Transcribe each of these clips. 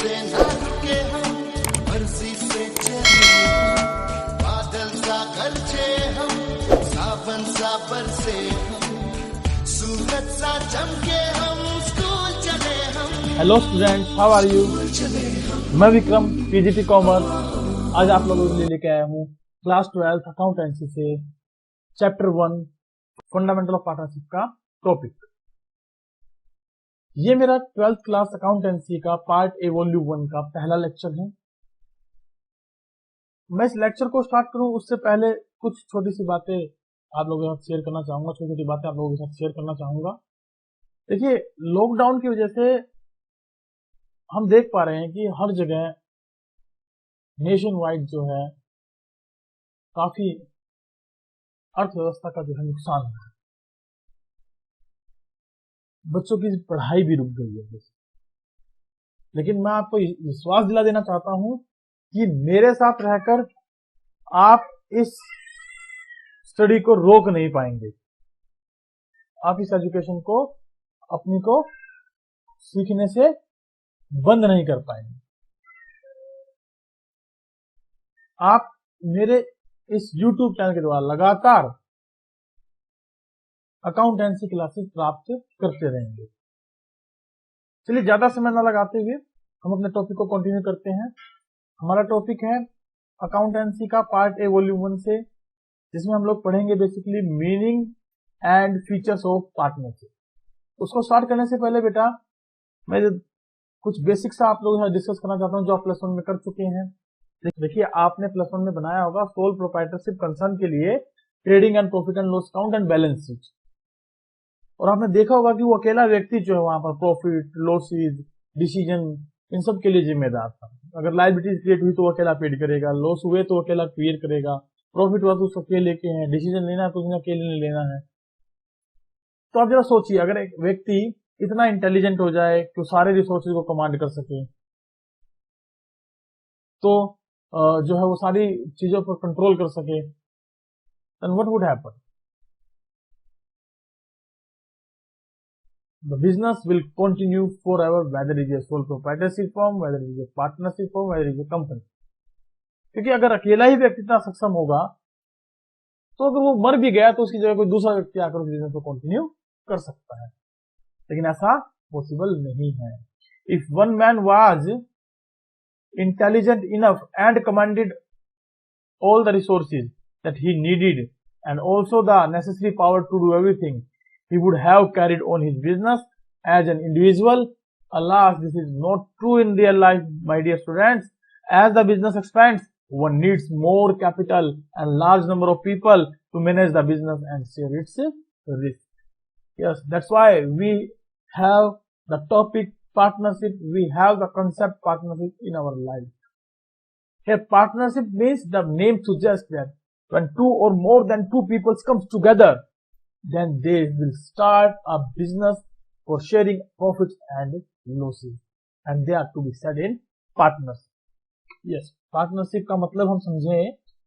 से ना रुके हम, मर्जी से चले हम, बादल सा गरजे हम, सावन सा बरसे हम, सूरज सा चमके हम, स्कूल चले हम। Hello students, how are you? मैं विक्रम, पीजीटी कॉमर्स। आज आप लोगों के लिए लेके आया हूँ क्लास 12 अकाउंटेंसी से चैप्टर 1 फंडामेंटल ऑफ पार्टनरशिप का टॉपिक। ये मेरा 12th क्लास अकाउंटेंसी का पार्ट ए वॉल्यूम 1 का पहला लेक्चर है। मैं इस लेक्चर को स्टार्ट करूं उससे पहले कुछ छोटी सी बातें आप लोगों के साथ शेयर करना चाहूंगा। छोटी छोटी बातें आप लोगों के साथ शेयर करना चाहूंगा। देखिए, लॉकडाउन की वजह से हम देख पा रहे हैं कि हर जगह नेशन वाइड जो है काफी अर्थव्यवस्था का जो है नुकसान है। बच्चों की पढ़ाई भी रुक गई है। लेकिन मैं आपको विश्वास दिला देना चाहता हूं कि मेरे साथ रहकर आप इस स्टडी को रोक नहीं पाएंगे। आप इस एजुकेशन को अपनी को सीखने से बंद नहीं कर पाएंगे। आप मेरे इस YouTube चैनल के द्वारा लगातार अकाउंटेंसी क्लासेस प्राप्त करते रहेंगे। चलिए, ज्यादा समय न लगाते हुए हम अपने टॉपिक को कंटिन्यू करते हैं। हमारा टॉपिक है अकाउंटेंसी का पार्ट ए वॉल्यूम 1 से, जिसमें हम लोग पढ़ेंगे basically meaning and features of partnership. उसको स्टार्ट करने से पहले बेटा मैं कुछ बेसिक्स आप लोगों के साथ डिस्कस करना चाहता हूं जो आप प्लस 1 में कर चुके हैं। देखिए, आपने प्लस 1 में बनाया होगा सोल प्रोप्राइटरशिप कंसर्न के लिए trading and profit and loss account and balance sheet. और आपने देखा होगा कि वो अकेला व्यक्ति जो है वहां पर प्रॉफिट, लॉसेज, डिसीजन इन सब के लिए जिम्मेदार था। अगर लायबिलिटीज क्रिएट हुई तो वो अकेला पेड करेगा, लॉस हुए तो अकेला क्लियर करेगा, प्रॉफिट हुआ तो उसको अकेले के हैं, डिसीजन लेना है तो उसने अकेले लेना है। तो आप जरा सोचिए, अगर एक व्यक्ति इतना इंटेलिजेंट हो जाए कि सारे रिसोर्सेज को कमांड कर सके, तो जो है वो सारी चीजों पर कंट्रोल कर सके, then what would happen? The business will continue forever, whether it is a sole proprietorship firm, whether it is a partnership firm, whether it is a company. क्योंकि अगर अकेला ही व्यक्ति इतना सक्षम होगा तो अगर वो मर भी गया तो उसकी जगह कोई दूसरा व्यक्ति आकर उस बिजनेस को कंटिन्यू कर सकता है। लेकिन ऐसा पॉसिबल नहीं है। If one man was intelligent enough and commanded all the resources that he needed and also the necessary power to do everything, he would have carried on his business as an individual. Alas, this is not true in real life, my dear students. As the business expands, one needs more capital and large number of people to manage the business and share its risk. Yes, that's why we have the topic partnership, we have the concept partnership in our life. Here, partnership means the name suggests that when two or more than two people come together, then they will start a business for sharing profits and losses, and they are to be said in partnership. Yes, partnership का मतलब हम समझे,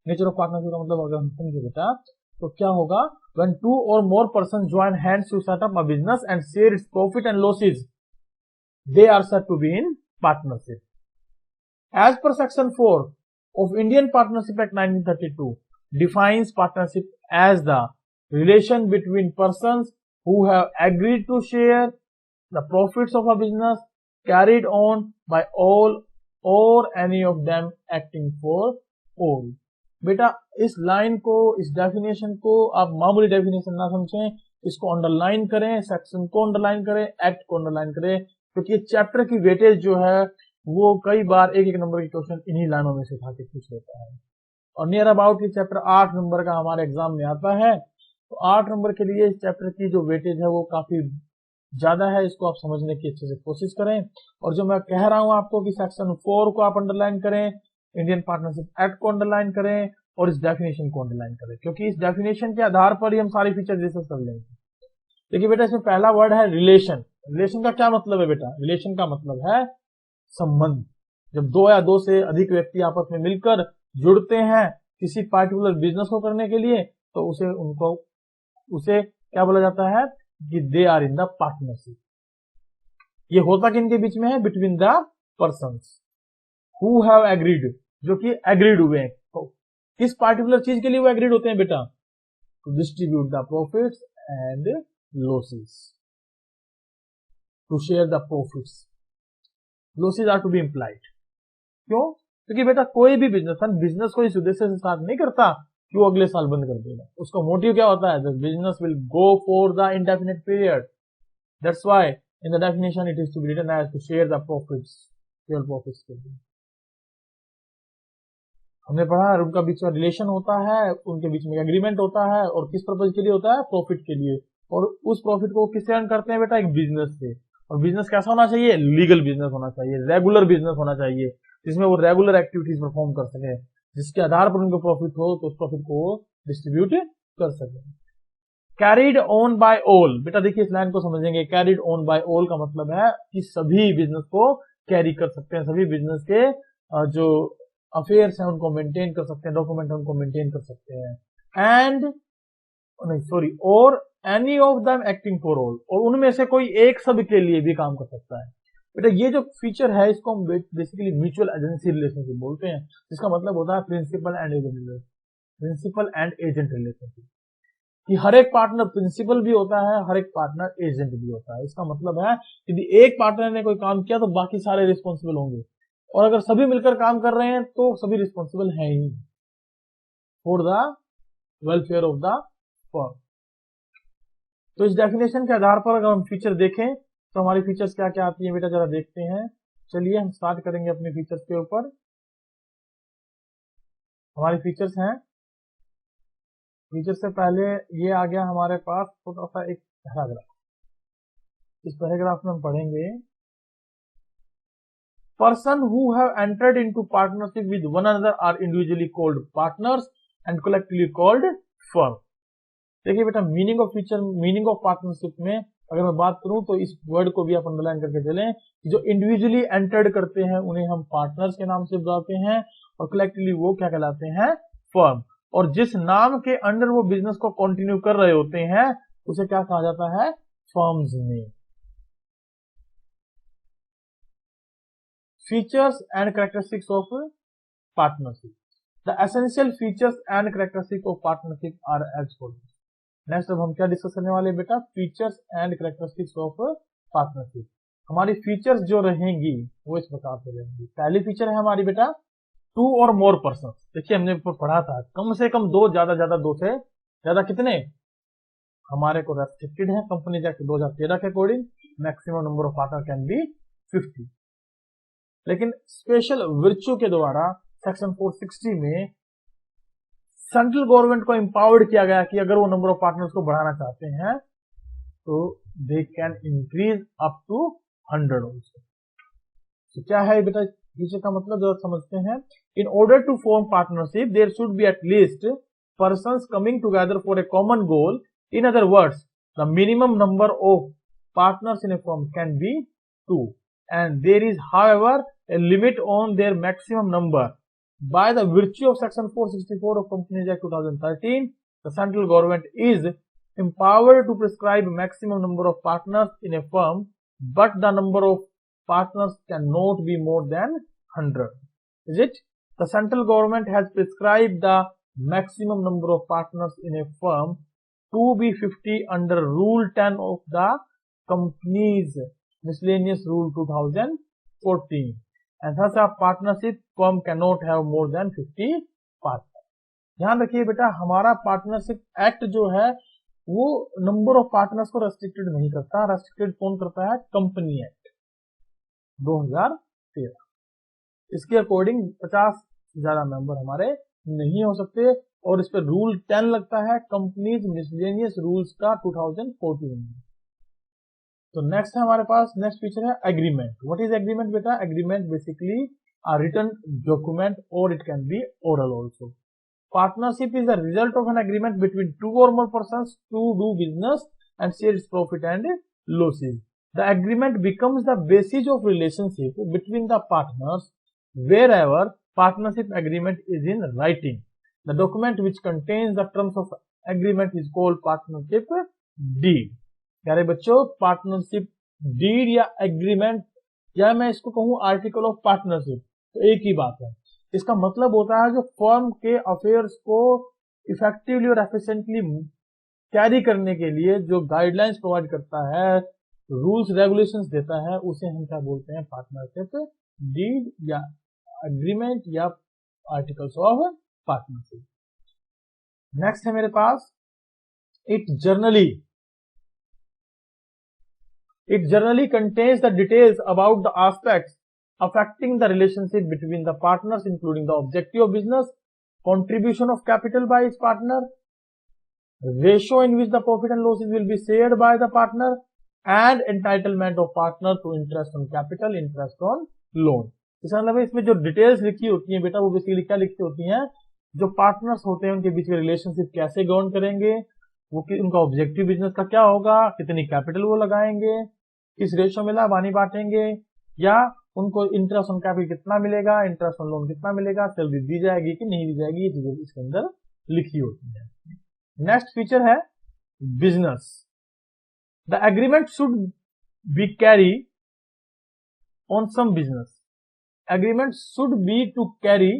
nature of partnership का मतलब अगर हम समझे बेटा तो क्या होगा? When two or more persons join hands to set up a business and share its profit and losses, they are said to be in partnership. As per section 4 of Indian Partnership Act 1932 defines partnership as the relation between persons who have agreed to share the profits of a business carried on by all or any of them acting for all. बेटा, इस line को, इस definition को आप मामूली definition ना समझें, इसको अंडरलाइन करें, सेक्शन को अंडरलाइन करें, एक्ट को अंडरलाइन करें, क्योंकि ये चैप्टर की वेटेज जो है वो कई बार एक नंबर के क्वेश्चन इन्हीं लाइनों में से उठा के पूछ लेता है। और नियर अबाउट ये चैप्टर 8 नंबर का हमारे एग्जाम में आता है, तो 8 नंबर के लिए इस चैप्टर की जो वेटेज है वो काफी ज्यादा है। इसको आप समझने की अच्छे से कोशिश करें। और जो मैं कह रहा हूं आपको कि सेक्शन 4 को आप अंडरलाइन करें, इंडियन पार्टनरशिप एक्ट को अंडरलाइन करें और इस डेफिनेशन को अंडरलाइन करें, क्योंकि इस डेफिनेशन के आधार पर ही हम सारी फीचर डिस्कस कर लेंगे। देखिए बेटा, इसमें पहला वर्ड है रिलेशन। रिलेशन का क्या मतलब है बेटा? रिलेशन का मतलब है संबंध। जब दो या दो से अधिक व्यक्ति आपस में मिलकर जुड़ते हैं किसी पार्टिकुलर बिजनेस को करने के लिए, तो उसे क्या बोला जाता है कि they are in the partnership. ये होता किनके बीच में है? Between the persons who have agreed, जो कि एग्रीड हुए हैं, तो किस पार्टिकुलर चीज के लिए वो एग्रीड होते हैं बेटा? To distribute the profits and losses, to share the profits, losses are to be implied. क्यों? क्योंकि बेटा कोई भी बिजनेस को इस उद्देश्य से स्टार्ट नहीं करता कि वो अगले साल बंद कर देगा। उसका मोटिव क्या होता है? The business will go for the indefinite period, that's why in the definition it is to be written as to share the profits, share profits के लिए। हमने पढ़ा उनका बीच में रिलेशन होता है, उनके बीच में एग्रीमेंट होता है, और किस पर्पज के लिए होता है? प्रॉफिट के लिए। और उस प्रॉफिट को किससे अर्न करते हैं बेटा? एक बिजनेस से। और बिजनेस कैसा होना चाहिए? लीगल बिजनेस होना चाहिए, रेगुलर बिजनेस होना चाहिए, जिसमें वो रेगुलर एक्टिविटीज परफॉर्म कर सके, जिसके आधार पर उनको प्रॉफिट हो तो उस प्रॉफिट को वो डिस्ट्रीब्यूट कर सके। कैरिड ऑन बाय ऑल, बेटा देखिए इस लाइन को समझेंगे। कैरिड ऑन बाय ऑल का मतलब है कि सभी बिजनेस को कैरी कर सकते हैं, सभी बिजनेस के जो अफेयर्स हैं उनको मेंटेन कर सकते हैं, डॉक्यूमेंट उनको मेंटेन कर सकते हैं। एंड नहीं सॉरी, और any of them acting for all, और उनमें से कोई एक सब के लिए भी काम कर सकता है। बेटा ये जो फीचर है इसको हम बेसिकली म्यूचुअल एजेंसी रिलेशनशिप बोलते हैं, जिसका मतलब होता है principal and agent, principal and agent relationship, कि हर एक पार्टनर प्रिंसिपल भी होता है, हर एक पार्टनर एजेंट भी होता है। इसका मतलब है यदि एक पार्टनर ने कोई काम किया तो बाकी सारे रिस्पॉन्सिबल होंगे, और अगर सभी मिलकर काम कर रहे हैं तो सभी रिस्पॉन्सिबल हैं ही for the welfare of the firm. तो इस डेफिनेशन के आधार पर अगर हम फीचर देखें तो हमारी फीचर्स क्या क्या आती है बेटा, जरा देखते हैं। चलिए हम स्टार्ट करेंगे अपने फीचर्स के ऊपर। हमारे फीचर्स हैं, फीचर से पहले ये आ गया हमारे पास छोटा सा एक पैराग्राफ। इस पैराग्राफ में हम पढ़ेंगे person who have entered into partnership with one another are individually called partners and collectively called firm. देखिए बेटा meaning of feature, meaning of partnership में अगर मैं बात करूं तो इस वर्ड को भी आप अंडरलाइन करके चलें। जो इंडिविजुअली एंटर्ड करते हैं उन्हें हम पार्टनर्स के नाम से बुलाते हैं, और कलेक्टिवली वो क्या कहलाते हैं? फर्म। और जिस नाम के अंडर वो बिजनेस को कंटिन्यू कर रहे होते हैं उसे क्या कहा जाता है? Firm's name. Features and characteristics of partnership, the essential features and characteristics of partnership are as follows. Next अब हम क्या डिस्कस करने वाले बेटा? Features and characteristics of partnership. हमारी फीचर्स जो रहेंगी वो इस प्रकार से रहेंगी। पहली फीचर है हमारी बेटा टू और मोर पर्सन। देखिए हमने पढ़ा था कम से कम दो, ज्यादा दो से ज्यादा कितने? हमारे को रेस्ट्रिक्टेड है कंपनीज एक्ट 2013 के according, maximum number of partner can be 50। लेकिन स्पेशल वर्च्यू के द्वारा सेक्शन 460 में सेंट्रल गवर्नमेंट को एम्पावर्ड किया गया कि अगर वो नंबर ऑफ पार्टनर्स को बढ़ाना चाहते हैं तो they can increase up to 100 also. तो क्या है बेटा फीचर का मतलब, जरा समझते हैं। In order to form partnership there should be at least persons coming together for a common goal. In other words the minimum number of partners in a firm can be 2 and there is however a limit on their maximum number. By the virtue of section 464 of Companies Act 2013, the central government is empowered to prescribe maximum number of partners in a firm, but the number of partners cannot be more than 100. Is it? The central government has prescribed the maximum number of partners in a firm to be 50 under Rule 10 of the Companies Miscellaneous Rule 2014, and thus a partnership firm cannot have more than 50 partners. ध्यान रखिए बेटा हमारा partnership act जो है वो number of partners को restricted नहीं करता। रेस्ट्रिक्टेड कौन करता है? Company act 2013। इसके अकॉर्डिंग 50 से ज्यादा मेंबर हमारे नहीं हो सकते, और इस पर रूल 10 लगता है कंपनीज मिसलेनियस रूल्स का 2014 में। तो नेक्स्ट है हमारे पास, नेक्स्ट फीचर है एग्रीमेंट। व्हाट इज एग्रीमेंट बेटा? Agreement basically a written document or it can be oral also. Partnership is the result of an agreement between two or more persons to do business and share its profit and losses. The agreement becomes the basis of relationship between the partners wherever partnership agreement is in writing. The document which contains the terms of agreement is called partnership deed. प्यारे बच्चों partnership deed या agreement या मैं इसको कहूं article of partnership, तो एक ही बात है। इसका मतलब होता है जो फर्म के अफेयर्स को इफेक्टिवली और एफिशिएंटली कैरी करने के लिए जो गाइडलाइंस प्रोवाइड करता है, रूल्स रेगुलेशंस देता है, उसे हम क्या बोलते हैं, पार्टनरशिप डीड या एग्रीमेंट या आर्टिकल्स ऑफ पार्टनरशिप। नेक्स्ट है मेरे पास it generally contains the details about the aspects affecting the relationship between the partners, including the objective of business, contribution of capital by its partner, ratio in which the profit and losses will be shared by the partner, and entitlement of partner to interest on capital, interest on loan। इसका मतलब इसमें जो details लिखी होती हैं बेटा, वो basically क्या लिखी होती हैं, जो पार्टनर्स होते हैं उनके बीच में रिलेशनशिप कैसे गवर्न करेंगे, वो उनका ऑब्जेक्टिव बिजनेस का क्या होगा, कितनी कैपिटल वो लगाएंगे, किस रेशो में लाभानी बांटेंगे, या उनको इंटरेस्ट ऑन कैपिटल कितना मिलेगा, इंटरेस्ट ऑन लोन कितना मिलेगा, सैलरी दी जाएगी कि नहीं दी जाएगी, ये चीजें इसके अंदर लिखी होती है। नेक्स्ट फीचर है business. The agreement should be carry on some business. Agreement should be to carry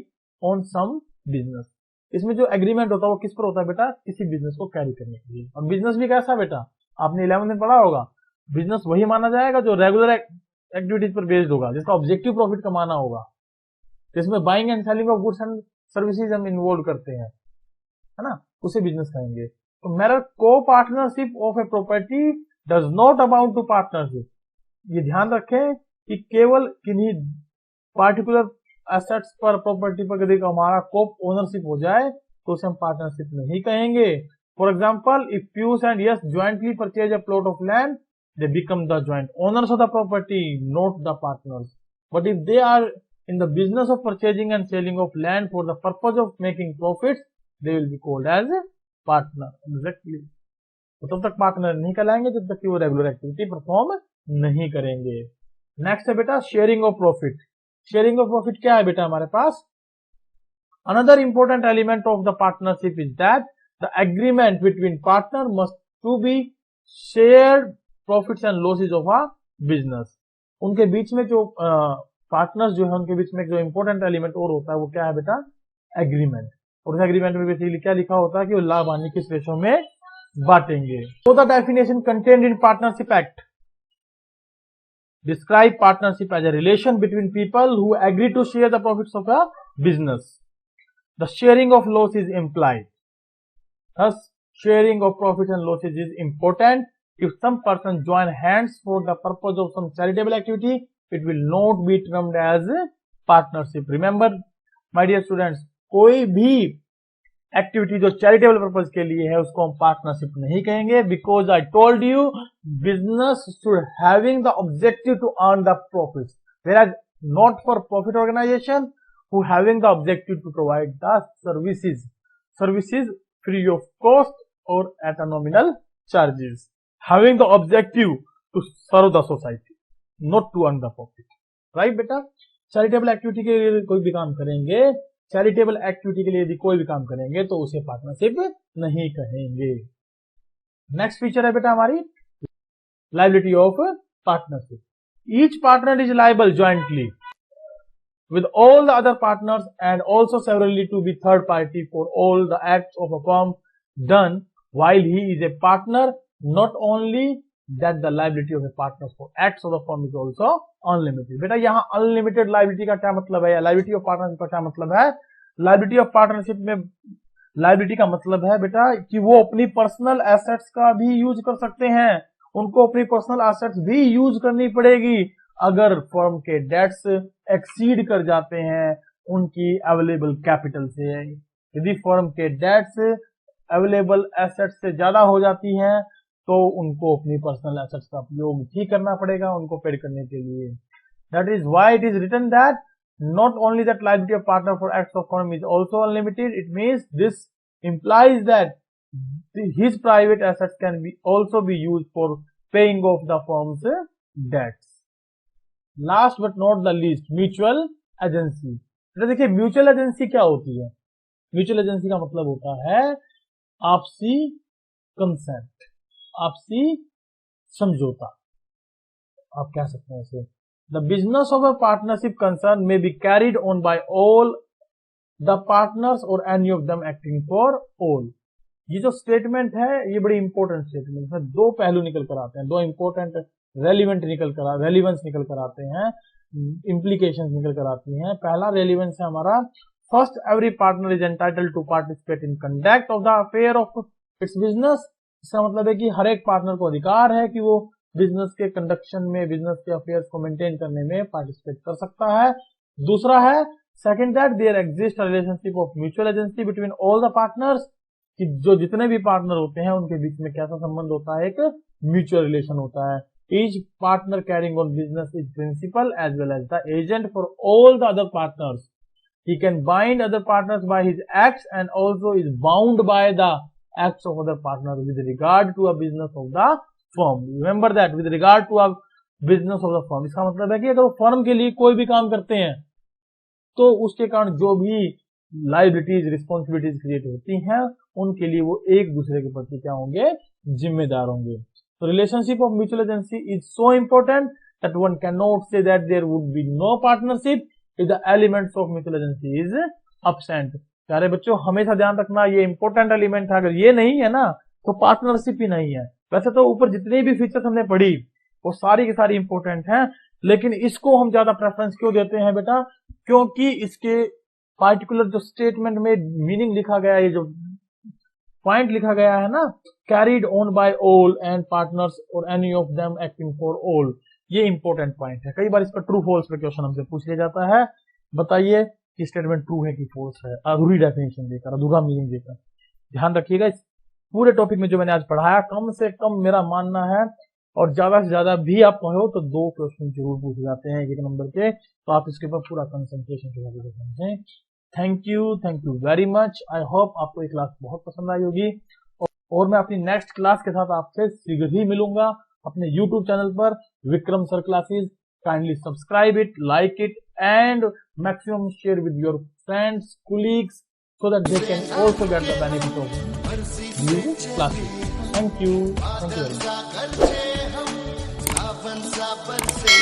on some business. इसमें जो एग्रीमेंट होता है वो किस पर होता है बेटा, किसी बिजनेस को कैरी करने के लिए। और बिजनेस भी कैसा बेटा, आपने 11th में पढ़ा होगा, बिजनेस वही माना जाएगा जो रेगुलर एक्टिविटीज पर बेस्ड होगा, जिसका ऑब्जेक्टिव प्रॉफिट कमाना होगा, जिसमें buying and selling of goods and services हम इन्वॉल्व करते हैं, है ना, उसे बिजनेस कहेंगे। तो मेरा को partnership of a property does not amount to partnership. ये ध्यान रखें कि केवल किन्हीं पार्टिकुलर एसेट्स पर, प्रॉपर्टी पर यदि हमारा को ओनरशिप हो जाए तो उसे हम पार्टनरशिप नहीं कहेंगे। For example, if Piyush and Yash jointly purchase a plot of land, they become the joint owners of the property, not the partners. But if they are in the business of purchasing and selling of land for the purpose of making profits, they will be called as a partner. Exactly. तो तब तक partner नहीं कहलाएंगे जब तक कि वो regular activity perform नहीं करेंगे। नेक्स्ट है बेटा sharing of profit. Sharing of profit क्या है बेटा हमारे पास, another important element of the partnership is that the agreement between partner must to be shared profits and losses of a business. उनके बीच में जो पार्टनर्स जो है उनके बीच में जो इंपॉर्टेंट एलिमेंट और होता है वो क्या है बेटा, एग्रीमेंट। और उस एग्रीमेंट में बेसिकली क्या लिखा होता है कि वो लाभ हानि किस रेशो में बांटेंगे। So the definition contained in Partnership Act describe partnership as a relation between people who agree to share the profits of a business. The sharing of loss is implied. Thus, sharing of profits and losses is important. If some person join hands for the purpose of some charitable activity, it will not be termed as a partnership. Remember, my dear students, कोई भी activity जो charitable purpose के लिए है उसको हम partnership नहीं कहेंगे, because I told you business should having the objective to earn the profit, whereas not for profit organization who having the objective to provide the services free of cost or at a nominal charges, having the objective to serve the society, not to earn the profit. right बेटा, charitable activity के लिए कोई भी काम करेंगे, charitable activity के लिए यदि कोई भी काम करेंगे तो उसे पार्टनरशिप नहीं कहेंगे। नेक्स्ट फीचर है बेटा हमारी liability of partnership. Each partner is liable jointly with all the other partners and also severally to be third party for all the acts of a firm done while he is a partner. Not only that, the liability of a partner for acts of the firm is also unlimited. बेटा यहाँ unlimited liability का क्या मतलब है, या liability of partnership का क्या मतलब है? लायबिलिटी ऑफ पार्टनरशिप में लायबिलिटी का मतलब है बेटा कि वो अपनी पर्सनल एसेट्स का भी यूज कर सकते हैं, उनको अपनी पर्सनल एसेट्स भी यूज करनी पड़ेगी अगर फर्म के डेट्स एक्सीड कर जाते हैं उनकी अवेलेबल कैपिटल से। यदि फर्म के डेट्स अवेलेबल एसेट्स से ज्यादा हो जाती हैं तो उनको अपनी पर्सनल एसेट्स का उपयोग भी करना पड़ेगा उनको पेड करने के लिए। That is why it is written that not only that liability of partner for acts of firm is also unlimited, it means this implies that his private assets can be also be used for paying off the firm's debts. Last but not the least, mutual agency. देखिए mutual agency क्या होती है? Mutual agency का मतलब होता है आपसी consent, आपसी समझौता, आप कह सकते हैं इसे। The business of a partnership concern में be carried on by all the partners और any of them acting for all. ये जो स्टेटमेंट है ये बड़ी इंपॉर्टेंट स्टेटमेंट है, दो पहलू निकल कर आते हैं, दो इंपॉर्टेंट रेलिवेंस निकल कर आते हैं, इंप्लीकेशंस निकल कर आती हैं। पहला रेलिवेंस है हमारा, first every partner is entitled to participate in conduct of the affair of its business. इसका मतलब है कि हर एक पार्टनर को अधिकार है कि वो बिजनेस के कंडक्शन में, बिजनेस के अफेयर्स को मेंटेन करने में पार्टिसिपेट कर सकता है। दूसरा है second, that there exist relationship of mutual agency between all the partners, कि जो जितने भी पार्टनर होते हैं उनके बीच में कैसा संबंध होता है, एक म्यूचुअल रिलेशन होता है। Each partner carrying on business is principal as well as the agent for all the other partners. He can bind other partners by his acts and also is bound by the acts of other partners with regard to a business of the firm. Remember that, with regard to a business of the firm. इसका मतलब है कि अगर वो firm के लिए कोई भी काम करते हैं तो उसके कारण जो भी लाइबिलिटीज, रिस्पॉन्सिबिलिटीज क्रिएट होती हैं उनके लिए वो एक दूसरे के प्रति क्या होंगे, जिम्मेदार होंगे। तो relationship of mutual agency is so important that one can not say that there would be no partnership if the elements of mutual agency is absent। प्यारे बच्चों हमेशा ध्यान रखना, ये इंपॉर्टेंट एलिमेंट है, अगर ये नहीं है ना तो पार्टनरशिप ही नहीं है। वैसे तो ऊपर जितनी भी फीचर्स हमने पढ़ी वो सारी की सारी इंपॉर्टेंट हैं, लेकिन इसको हम ज्यादा प्रेफरेंस क्यों देते हैं बेटा, क्योंकि इसके पार्टिकुलर जो स्टेटमेंट में मीनिंग लिखा गया है, ये जो पॉइंट लिखा गया है ना, carried on by all and partners और any of them acting for all, ये इंपॉर्टेंट पॉइंट है। कई बार इसका ट्रू फॉल्स पे क्वेश्चन हमसे पूछ लिया जाता है, बताइए कि स्टेटमेंट ट्रू है कि फॉल्स है, अधूरी डेफिनेशन देकर, अधूरा मीनिंग देकर। ध्यान रखिएगा, इस पूरे टॉपिक में जो मैंने आज पढ़ाया कम से कम मेरा मानना है, और ज्यादा से ज्यादा भी आप पढ़ो तो 2 क्वेश्चन जरूर पूछे जाते हैं 1 नंबर के, तो आप इसके ऊपर पूरा कंसंट्रेशन के साथ समझें। Thank you very much. I hope आपको ये क्लास बहुत पसंद आई होगी, और मैं अपनी नेक्स्ट क्लास के साथ आपसे शीघ्र ही मिलूंगा अपने YouTube चैनल पर, Vikram sir classes. Kindly subscribe it, like it and maximum share with your friends, colleagues, so that they can also get the benefit of these classes. Thank you very much. सावन सा बरसे